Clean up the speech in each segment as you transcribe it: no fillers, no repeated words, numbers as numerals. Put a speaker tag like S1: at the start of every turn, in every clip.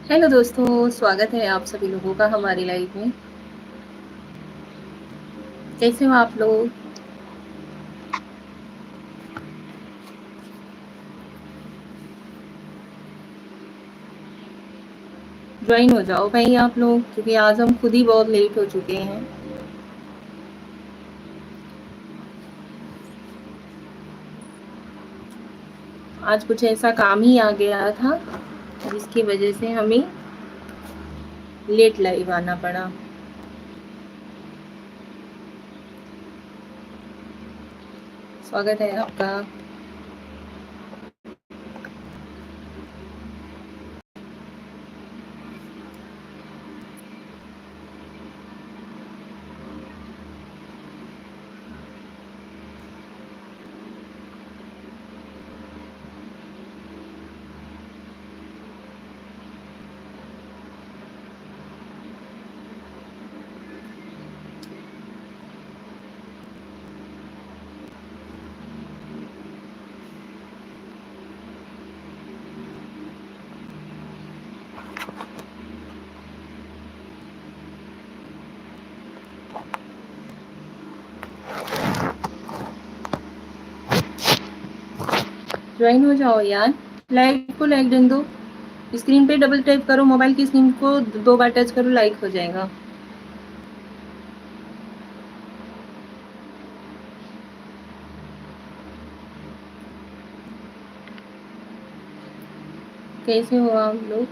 S1: Hello दोस्तों, स्वागत है आप सभी लोगों का हमारी लाइफ में। कैसे हो आप लोग? ज्वाइन हो जाओ भाई आप लोग, क्योंकि आज हम खुद ही बहुत लेट हो चुके हैं। आज कुछ ऐसा काम ही आ गया था जिसकी वजह से हमें लेट लाइव आना पड़ा। स्वागत है आपका। ज्वाइन हो जाओ यार, लाइक को लाइक डन दो। स्क्रीन पे डबल टैप करो, मोबाइल की स्क्रीन को 2 बार टच करो, लाइक हो जाएगा। कैसे हो आप लोग?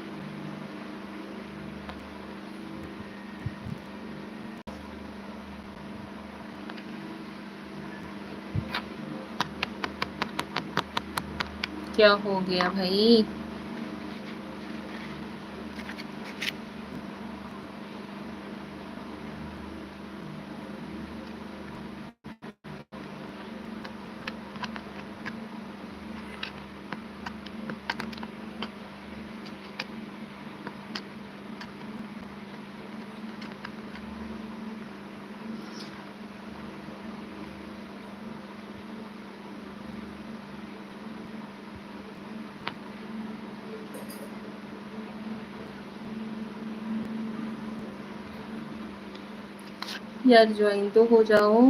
S1: क्या हो गया भाई? यार ज्वाइन तो हो जाओ।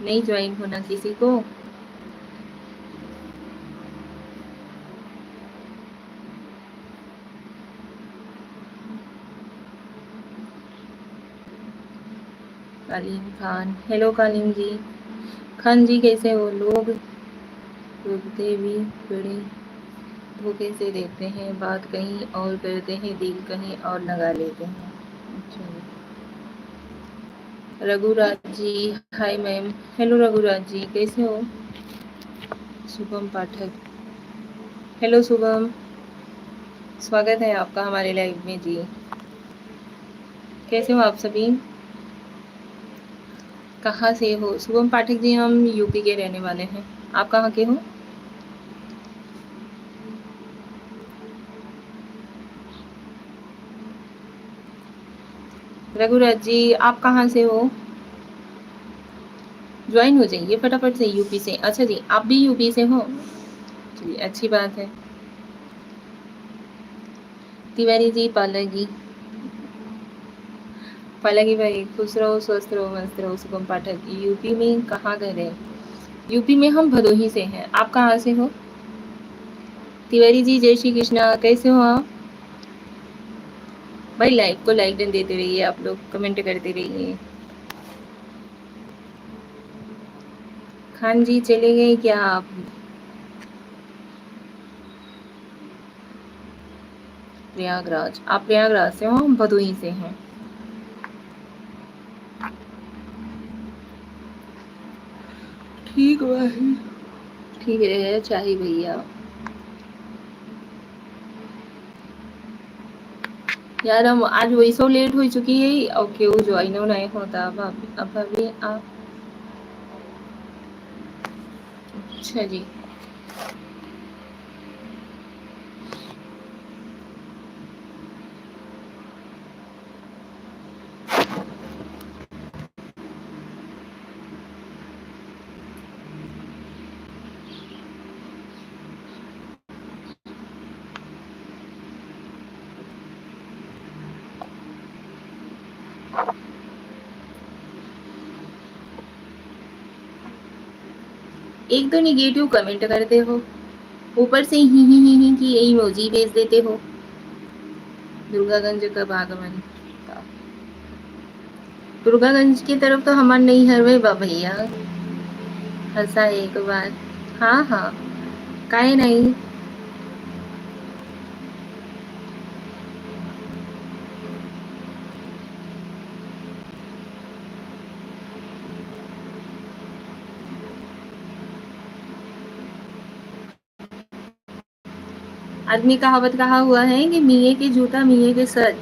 S1: नहीं ज्वाइन होना किसी को? कालीन खान, हेलो कालीन जी। खान जी कैसे हो लोग? रुकते भी बड़े धोखे से देखते हैं, बात कहीं और करते हैं, दिल कहीं और लगा लेते हैं। अच्छा रघुराज जी, हाय मैम। हेलो रघुराज जी, कैसे हो? शुभम पाठक, हेलो शुभम, स्वागत है आपका हमारे लाइव में जी। कैसे हो आप सभी? कहाँ से हो? शुभम पाठक जी, हम यूपी के रहने वाले हैं। आप कहाँ के हो? रघुराज जी, आप कहाँ से हो? ज्वाइन हो जाइए फटाफट से, यूपी से। अच्छा जी, आप भी यूपी से हो? चलिए अच्छी बात है। तिवारी जी, पालगी, पालगी भाई, खुश रहो, स्वस्थ रहो, मस्त रहो। शुभम पाठक, यूपी में कहाँ घर है? यूपी में हम भदोही से हैं। आप कहाँ से हो? तिवारी जी, जय श्री कृष्णा, कैसे हो आप? भाई लाइक को लाइक डन देते रहिए, आप लोग कमेंट करते रहिए। खान जी चले गए क्या आप? प्रयागराज, आप प्रयागराज से हो, हम भदोही से हैं। ठीक भाई, ठीक है चाहे भैया। यार हम आज वही सो लेट हो चुकी है और क्यों ज्वाइन नहीं होता अब अभी आप। अच्छा जी, एक तो निगेटिव कमेंट करते हो, ऊपर से ही की इमोजी भेज देते हो। दुर्गागंज कब आगमन? दुर्गागंज की तरफ तो हमार नहीं है वे बा भैया, हंसा एक बार। हाँ हाँ, काय नहीं। आदमी कहावत कहा हुआ है कि मिये के जूता मिये के सर।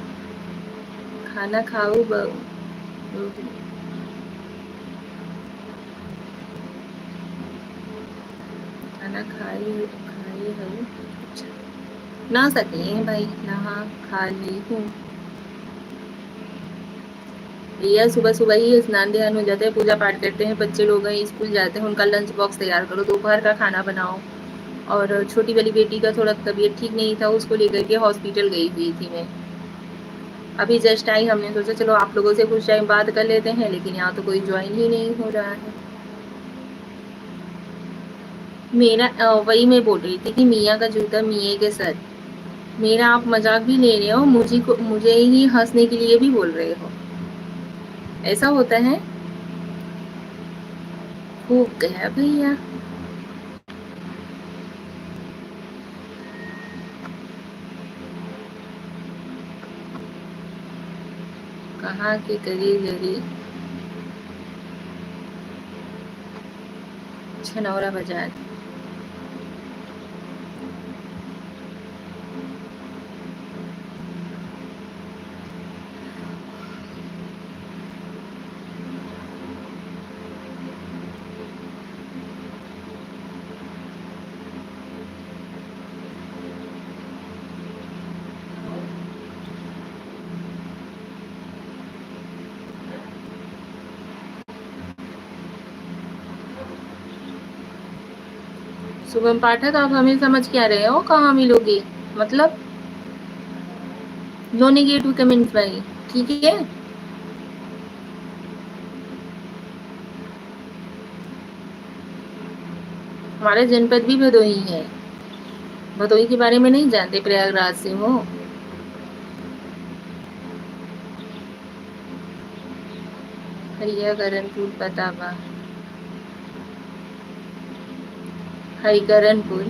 S1: खाना खाओ खाना खाई खाई हूँ ना सके हैं भाई, नहा खा ली हूँ भैया। सुबह सुबह ही स्नान ध्यान हो जाता है, पूजा पाठ करते हैं, बच्चे लोग हैं स्कूल जाते हैं, उनका लंच बॉक्स तैयार करो, दोपहर का खाना बनाओ। और छोटी वाली बेटी का थोड़ा तबीयत ठीक नहीं था, उसको लेकर के हॉस्पिटल गई हुई थी मैं। अभी जस्ट आई, हमने सोचा चलो आप लोगों से कुछ टाइम बात कर लेते हैं, लेकिन यहाँ तो कोई ज्वाइन ही नहीं हो रहा है मेरा। वही मैं बोल रही थी कि मियाँ का जूता मियाँ के सर। मेरा आप मजाक भी ले रहे हो, मुझे ही हंसने के लिए भी बोल रहे हो, ऐसा होता है? खूब गया भैया। कहाँ के करी गरी छनौरा बाजार। शुभम पाठक, आप हमें समझ क्या रहे हो, कहाँ मिलोगे? मतलब नो नेगेटिव कमेंट्स भाई, ठीक है? हमारा जनपद भी भदोही है। भदोही के बारे में नहीं जानते? प्रयागराज से हो। हरियाकरणपुर पता बा? हरिकरणपुर।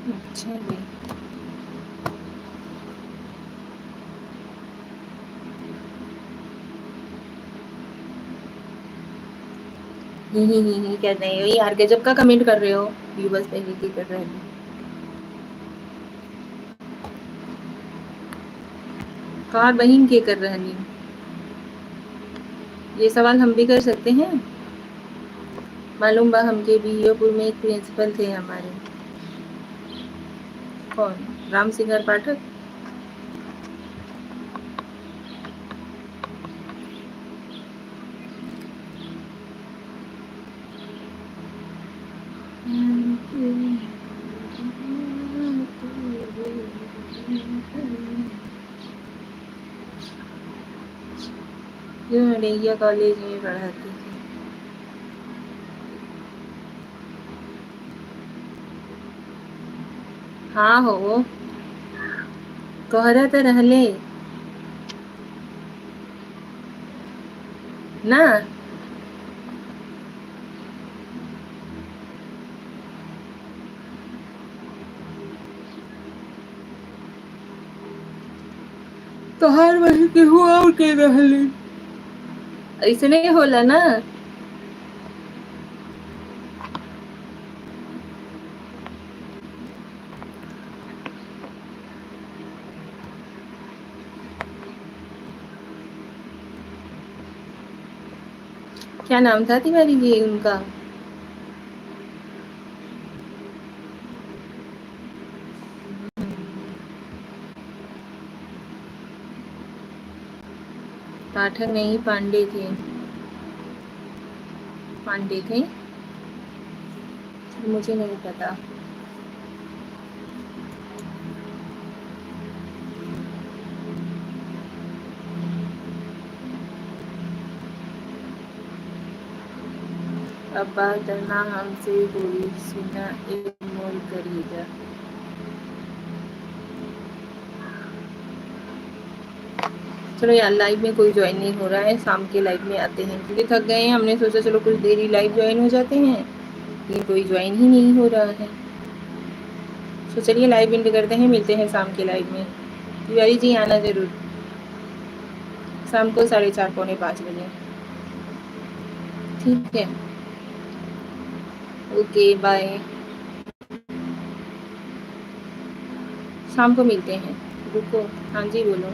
S1: अच्छा भाई, ही कर रहे हो यार, गजब का कमेंट कर रहे हो। व्यूवर्स पे ही कर रहे हो। कार बहिन के कर रहे हैं, ये सवाल हम भी कर सकते हैं? मालूम बा हमके बीओपुर में एक प्रिंसिपल थे हमारे। कौन? राम सिंगर पाठक। जो नडेलिया कॉलेज में पढ़ाती थी। हाँ हो, कहरा तो रहले ना। बाहर वही के हुआ उनके रहले इसने होला ना। क्या नाम था तिवारी जी उनका? पाठक नहीं, पांडे थे। पांडे थे, मुझे नहीं पता। अब बात करना हमसे हुई, सुना इग्नोर करिएगा। चलो यार, लाइव में कोई ज्वाइन नहीं हो रहा है, शाम के लाइव में आते हैं क्योंकि थक गए हैं। हमने सोचा चलो कुछ देर ही लाइव ज्वाइन हो जाते हैं, लेकिन कोई ज्वाइन ही नहीं हो रहा है। तो चलिए लाइव एंड करते हैं, मिलते हैं शाम के लाइव में। तिवारी जी आना जरूर, शाम को 4:30 पौने 5 बजे। ठीक है, ओके बाय, शाम को मिलते हैं। रुको, हाँ जी बोलो।